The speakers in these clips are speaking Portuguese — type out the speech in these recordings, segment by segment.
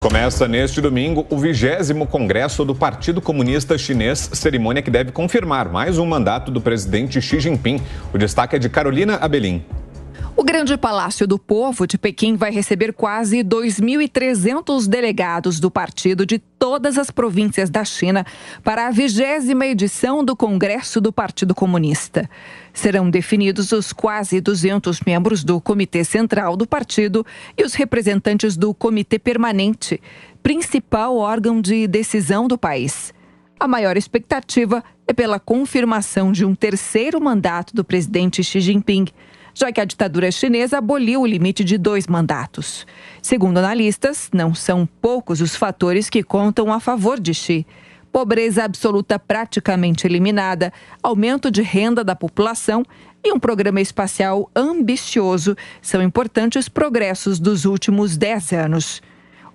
Começa neste domingo o 20º Congresso do Partido Comunista Chinês, cerimônia que deve confirmar mais um mandato do presidente Xi Jinping. O destaque é de Carolina Abelim. O Grande Palácio do Povo de Pequim vai receber quase 2.300 delegados do partido de todas as províncias da China para a 20ª edição do Congresso do Partido Comunista. Serão definidos os quase 200 membros do Comitê Central do partido e os representantes do Comitê Permanente, principal órgão de decisão do país. A maior expectativa é pela confirmação de um terceiro mandato do presidente Xi Jinping, já que a ditadura chinesa aboliu o limite de 2 mandatos. Segundo analistas, não são poucos os fatores que contam a favor de Xi. Pobreza absoluta praticamente eliminada, aumento de renda da população e um programa espacial ambicioso são importantes progressos dos últimos 10 anos.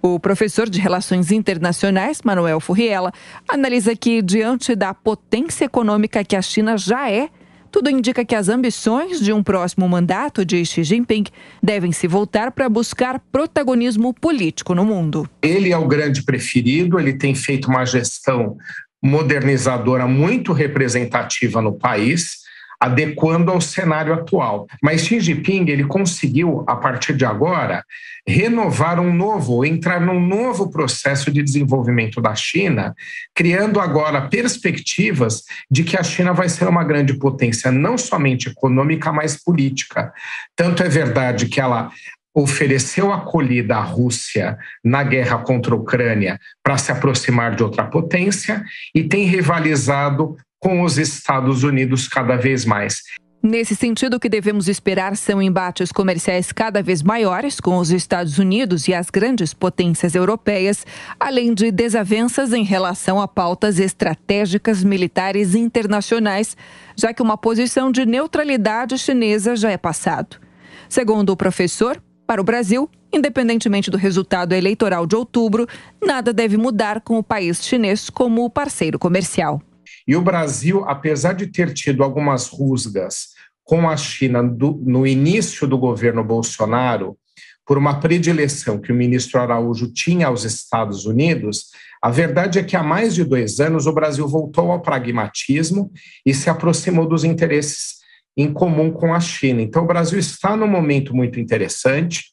O professor de Relações Internacionais, Manuel Furriela, analisa que, diante da potência econômica que a China já é, tudo indica que as ambições de um próximo mandato de Xi Jinping devem se voltar para buscar protagonismo político no mundo. Ele é o grande preferido, ele tem feito uma gestão modernizadora muito representativa no país, adequando ao cenário atual. Mas Xi Jinping, ele conseguiu, a partir de agora, entrar num novo processo de desenvolvimento da China, criando agora perspectivas de que a China vai ser uma grande potência, não somente econômica, mas política. Tanto é verdade que ela ofereceu acolhida à Rússia na guerra contra a Ucrânia para se aproximar de outra potência e tem rivalizado com os Estados Unidos cada vez mais. Nesse sentido, o que devemos esperar são embates comerciais cada vez maiores com os Estados Unidos e as grandes potências europeias, além de desavenças em relação a pautas estratégicas militares internacionais, já que uma posição de neutralidade chinesa já é passado. Segundo o professor, para o Brasil, independentemente do resultado eleitoral de outubro, nada deve mudar com o país chinês como parceiro comercial. E o Brasil, apesar de ter tido algumas rusgas com a China no início do governo Bolsonaro, por uma predileção que o ministro Araújo tinha aos Estados Unidos, a verdade é que há mais de 2 anos o Brasil voltou ao pragmatismo e se aproximou dos interesses em comum com a China. Então o Brasil está num momento muito interessante,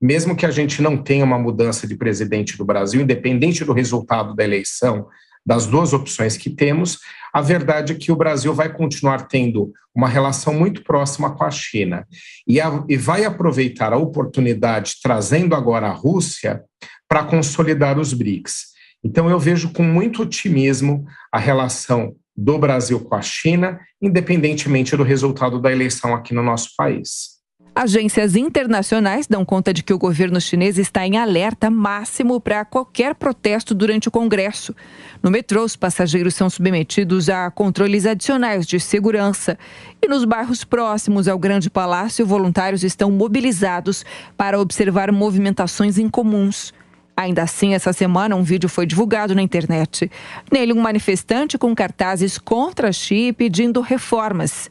mesmo que a gente não tenha uma mudança de presidente do Brasil, independente do resultado da eleição, das 2 opções que temos, a verdade é que o Brasil vai continuar tendo uma relação muito próxima com a China e vai aproveitar a oportunidade, trazendo agora a Rússia, para consolidar os BRICS. Então eu vejo com muito otimismo a relação do Brasil com a China, independentemente do resultado da eleição aqui no nosso país. Agências internacionais dão conta de que o governo chinês está em alerta máximo para qualquer protesto durante o Congresso. No metrô, os passageiros são submetidos a controles adicionais de segurança. E nos bairros próximos ao Grande Palácio, voluntários estão mobilizados para observar movimentações incomuns. Ainda assim, essa semana, um vídeo foi divulgado na internet. Nele, um manifestante com cartazes contra Xi pedindo reformas.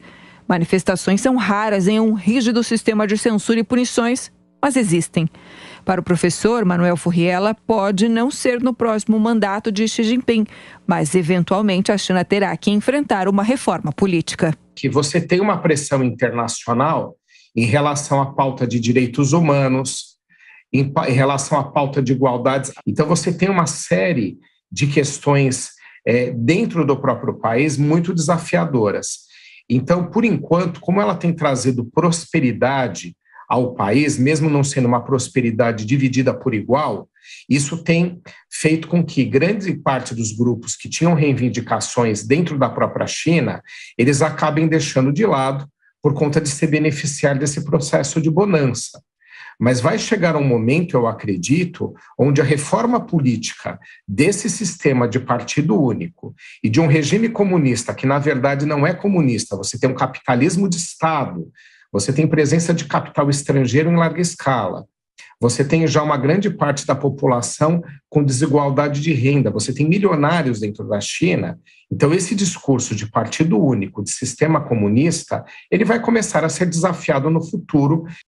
Manifestações são raras em um rígido sistema de censura e punições, mas existem. Para o professor Manuel Furriela, pode não ser no próximo mandato de Xi Jinping, mas eventualmente a China terá que enfrentar uma reforma política. Que você tem uma pressão internacional em relação à pauta de direitos humanos, em relação à pauta de igualdades. Então você tem uma série de questões dentro do próprio país muito desafiadoras. Então, por enquanto, como ela tem trazido prosperidade ao país, mesmo não sendo uma prosperidade dividida por igual, isso tem feito com que grande parte dos grupos que tinham reivindicações dentro da própria China, eles acabem deixando de lado por conta de se beneficiar desse processo de bonança. Mas vai chegar um momento, eu acredito, onde a reforma política desse sistema de partido único e de um regime comunista, que na verdade não é comunista, você tem um capitalismo de Estado, você tem presença de capital estrangeiro em larga escala, você tem já uma grande parte da população com desigualdade de renda, você tem milionários dentro da China. Então esse discurso de partido único, de sistema comunista, ele vai começar a ser desafiado no futuro.